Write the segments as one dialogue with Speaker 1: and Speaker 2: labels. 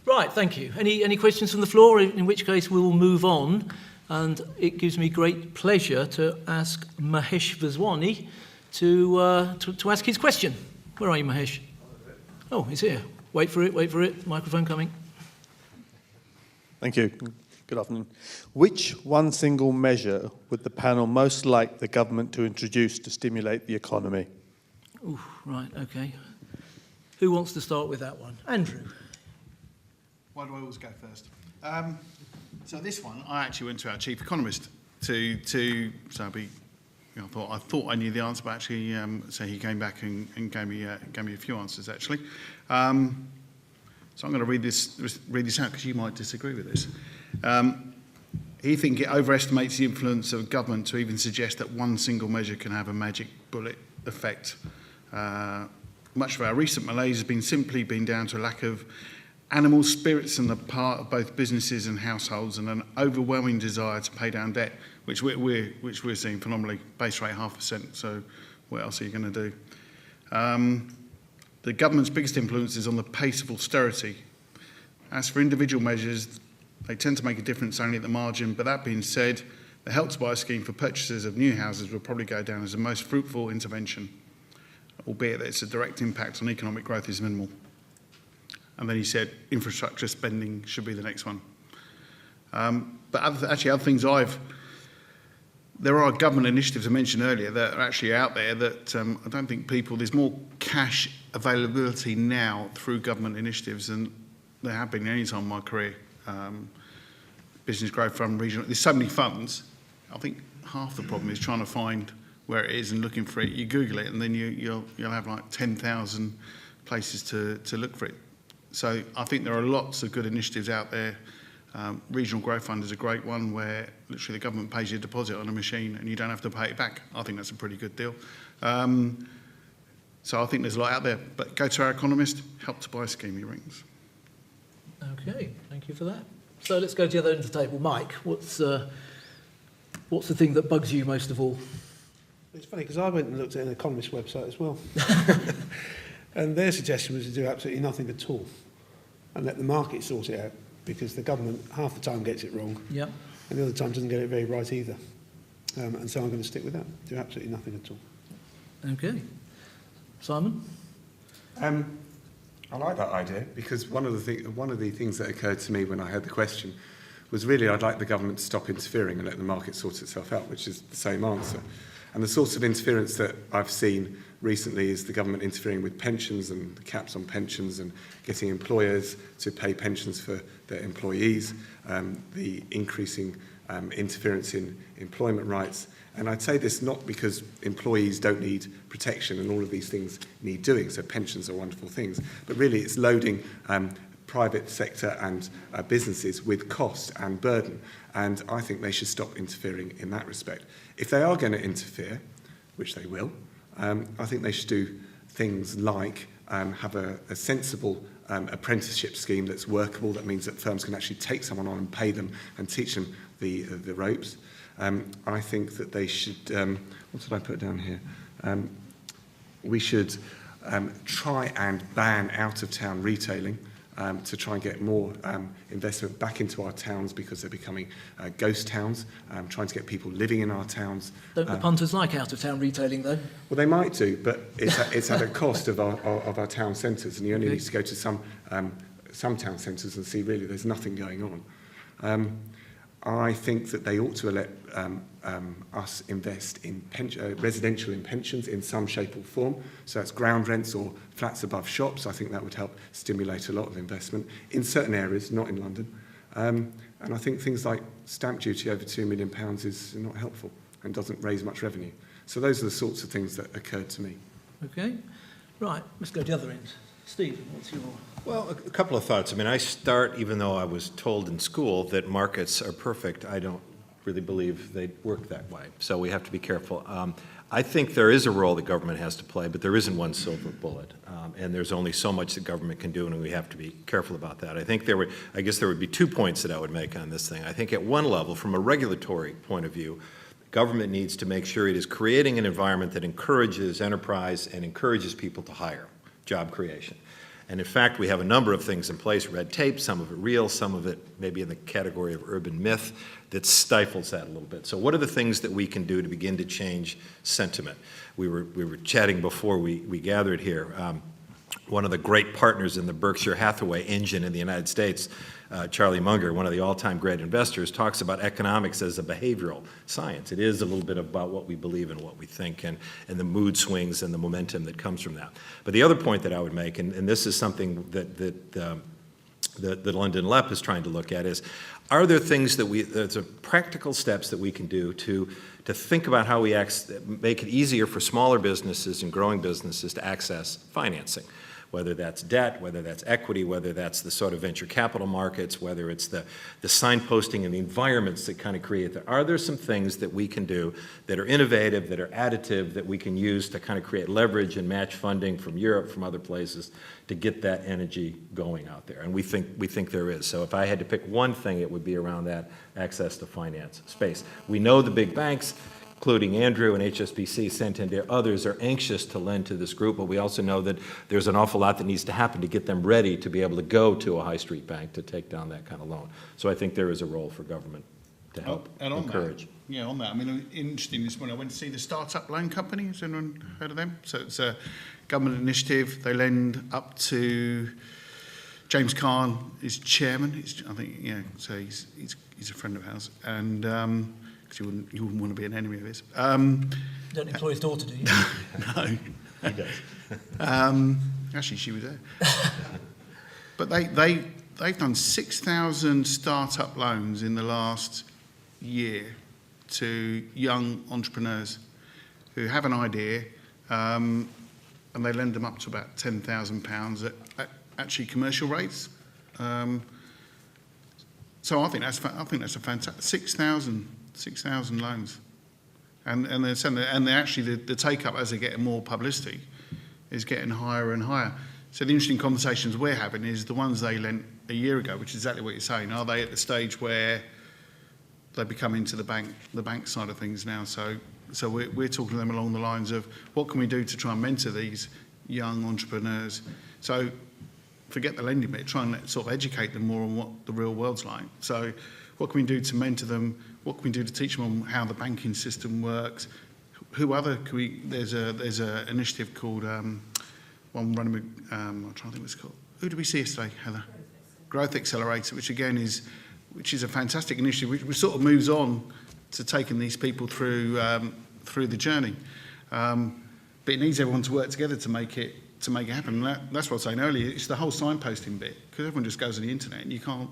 Speaker 1: Right, thank you. Any questions from the floor? In which case we'll move on. And it gives me great pleasure to ask Mahesh Vaswani to ask his question. Where are you, Mahesh? Oh, he's here. Wait for it. Microphone coming.
Speaker 2: Thank you. Good afternoon. Which one single measure would the panel most like the government to introduce to stimulate the economy?
Speaker 1: Ooh, right, okay. Who wants to start with that one? Andrew.
Speaker 3: Why do I always go first? So this one, I actually went to our chief economist I thought I knew the answer, but actually, so he came back and gave me a few answers actually. So I'm going to read this out because you might disagree with this. He thinks it overestimates the influence of government to even suggest that one single measure can have a magic bullet effect. Much of our recent malaise has simply been down to a lack of animal spirits on the part of both businesses and households, and an overwhelming desire to pay down debt, which we're seeing phenomenally. Base rate 0.5%. So what else are you going to do? The government's biggest influence is on the pace of austerity. As for individual measures, they tend to make a difference only at the margin. But that being said, the Help to Buy scheme for purchasers of new houses will probably go down as the most fruitful intervention, albeit that its direct impact on economic growth is minimal. And then he said infrastructure spending should be the next one. But other things there are government initiatives I mentioned earlier that are actually out there that I don't think there's more cash availability now through government initiatives than there have been any time in my career. Business Growth Fund, regional, there's so many funds. I think half the problem is trying to find where it is and looking for it. You Google it and then you'll have like 10,000 places to look for it. So I think there are lots of good initiatives out there. Regional Growth Fund is a great one where literally the government pays you a deposit on a machine and you don't have to pay it back. I think that's a pretty good deal. So I think there's a lot out there. But go to our economist, Help to Buy scheme, he rings.
Speaker 1: Okay, thank you for that. So let's go to the other end of the table. Mike, what's the thing that bugs you most of all?
Speaker 4: It's funny because I went and looked at an economist website as well. And their suggestion was to do absolutely nothing at all and let the market sort it out, because the government half the time gets it wrong,
Speaker 1: yep,
Speaker 4: and the other time doesn't get it very right either. And so I'm going to stick with that, do absolutely nothing at all.
Speaker 1: Okay. Simon?
Speaker 5: I like that idea, because one of the things that occurred to me when I heard the question was really I'd like the government to stop interfering and let the market sort itself out, which is the same answer. And the sorts of interference that I've seen recently is the government interfering with pensions and the caps on pensions and getting employers to pay pensions for their employees, the increasing interference in employment rights. And I'd say this not because employees don't need protection and all of these things need doing, so pensions are wonderful things, but really it's loading private sector and businesses with cost and burden. And I think they should stop interfering in that respect. If they are going to interfere, which they will, I think they should do things like have a sensible apprenticeship scheme that's workable. That means that firms can actually take someone on and pay them and teach them the ropes. I think that they should, what did I put down here? We should try and ban out-of-town retailing to try and get more investment back into our towns, because they're becoming ghost towns, trying to get people living in our towns.
Speaker 1: Don't the punters like out-of-town retailing, though? Well,
Speaker 5: they might do, but it's at a cost of our town centres, and you only need to go to some town centres and see really there's nothing going on. I think that they ought to let us invest in residential in pensions in some shape or form. So that's ground rents or flats above shops. I think that would help stimulate a lot of investment in certain areas, not in London. And I think things like stamp duty over £2 million is not helpful and doesn't raise much revenue. So those are the sorts of things that occurred to me.
Speaker 1: Okay. Right, let's go to the other end. Steve, what's your...
Speaker 6: Well, a couple of thoughts. I mean, even though I was told in school that markets are perfect, I don't really believe they work that way. So we have to be careful. I think there is a role that government has to play, but there isn't one silver bullet. And there's only so much that government can do, and we have to be careful about that. I guess there would be 2 points that I would make on this thing. I think at one level, from a regulatory point of view, government needs to make sure it is creating an environment that encourages enterprise and encourages people to hire, job creation. And in fact, we have a number of things in place, red tape, some of it real, some of it maybe in the category of urban myth, that stifles that a little bit. So what are the things that we can do to begin to change sentiment? We were chatting before we gathered here. One of the great partners in the Berkshire Hathaway engine in the United States, Charlie Munger, one of the all-time great investors, talks about economics as a behavioral science. It is a little bit about what we believe and what we think, and the mood swings and the momentum that comes from that. But the other point that I would make, and this is something that London LEP is trying to look at, is are there things that there's practical steps that we can do to think about how we make it easier for smaller businesses and growing businesses to access financing, whether that's debt, whether that's equity, whether that's the sort of venture capital markets, whether it's the signposting and the environments that kind of create that. Are there some things that we can do that are innovative, that are additive, that we can use to kind of create leverage and match funding from Europe, from other places, to get that energy going out there? And we think there is. So if I had to pick one thing, it would be around that access to finance space. We know the big banks, including Andrew and HSBC, Santander, others are anxious to lend to this group, but we also know that there's an awful lot that needs to happen to get them ready to be able to go to a high street bank to take down that kind of loan. So I think there is a role for government to help
Speaker 3: And on
Speaker 6: encourage.
Speaker 3: on that, I mean, interesting this morning, I went to see the Startup Loan Company. Has anyone heard of them? So it's a government initiative. They lend up to, James Kahn is chairman. I think, so he's a friend of ours. And, because you wouldn't want to be an enemy of his.
Speaker 1: Don't employ his daughter, do you?
Speaker 3: No.
Speaker 6: He does.
Speaker 3: Actually, she was there. But they've done 6,000 startup loans in the last year to young entrepreneurs who have an idea, and they lend them up to about £10,000 at actually commercial rates. So I think that's a fantastic 6,000 loans, and they're actually the take up as they're getting more publicity is getting higher and higher. So the interesting conversations we're having is the ones they lent a year ago, which is exactly what you're saying. Are they at the stage where they become into the bank side of things now? So we're talking to them along the lines of what can we do to try and mentor these young entrepreneurs. So forget the lending bit, try and sort of educate them more on what the real world's like. So what can we do to mentor them? What can we do to teach them on how the banking system works? There's a initiative called, one running with, I'm trying to think what it's called. Who did we see yesterday, Heather? Growth Accelerator, which is a fantastic initiative, which sort of moves on to taking these people through the journey. But it needs everyone to work together to make it happen. And that's what I was saying earlier. It's the whole signposting bit, because everyone just goes on the internet and you can't.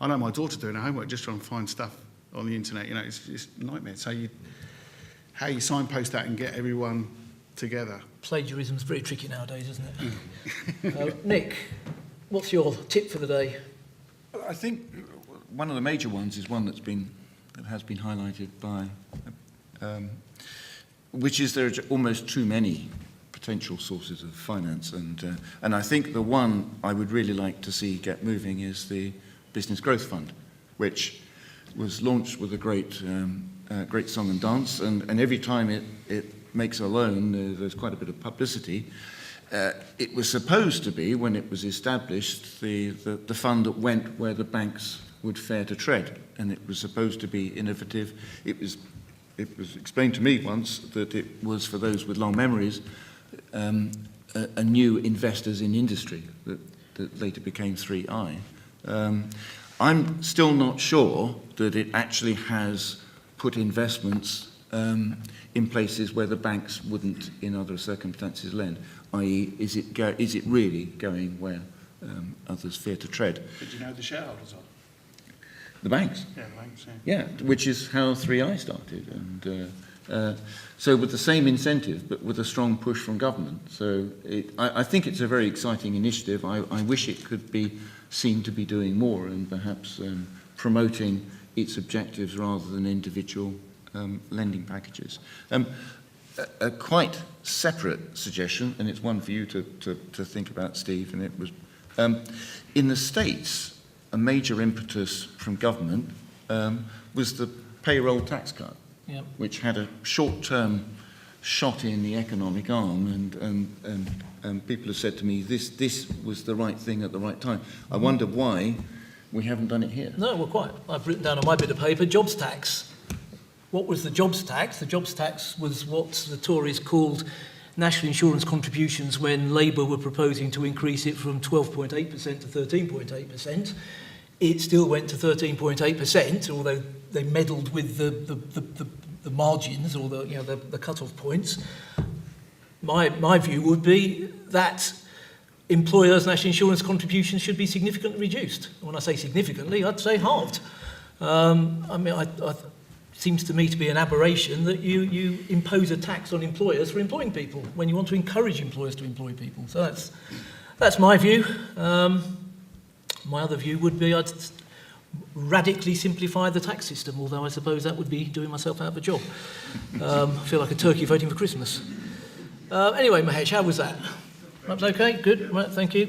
Speaker 3: I know my daughter doing her homework just trying to find stuff on the internet. It's a nightmare. So how you signpost that and get everyone together.
Speaker 1: Plagiarism's pretty tricky nowadays, isn't it? Nick, what's your tip for the day?
Speaker 7: I think one of the major ones is one that has been highlighted by, which is there are almost too many potential sources of finance, and I think the one I would really like to see get moving is the Business Growth Fund, which was launched with a great song and dance, and every time it makes a loan, there's quite a bit of publicity. It was supposed to be, when it was established, the fund that went where the banks would fare to tread, and it was supposed to be innovative. It was explained to me once that it was, for those with long memories, a new investors in industry that later became 3i. I'm still not sure that it actually has put investments in places where the banks wouldn't, in other circumstances, lend. I.e., is it really going where others fear to tread?
Speaker 3: Did you know the shareholders are?
Speaker 7: The banks.
Speaker 3: Yeah, the banks,
Speaker 7: Yeah, which is how 3i started, and so with the same incentive, but with a strong push from government. So I think it's a very exciting initiative. I wish it could be seen to be doing more and perhaps promoting its objectives rather than individual lending packages. A quite separate suggestion, and it's one for you to think about, Steve, and it was in the States, a major impetus from government was the payroll tax cut,
Speaker 1: Yep.
Speaker 7: which had a short-term shot in the economic arm, and people have said to me, this was the right thing at the right time. I wonder why we haven't done it here.
Speaker 1: No, well, quite. I've written down on my bit of paper, jobs tax. What was the jobs tax? The jobs tax was what the Tories called national insurance contributions when Labour were proposing to increase it from 12.8% to 13.8%. It still went to 13.8%, although they meddled with the margins or the cut-off points. My view would be that employers' national insurance contributions should be significantly reduced. When I say significantly, I'd say halved. It seems to me to be an aberration that you impose a tax on employers for employing people when you want to encourage employers to employ people. So that's my view. My other view would be I'd radically simplify the tax system, although I suppose that would be doing myself out of a job. I feel like a turkey voting for Christmas. Anyway, Mahesh, how was that? That's okay? Good. Right, thank you.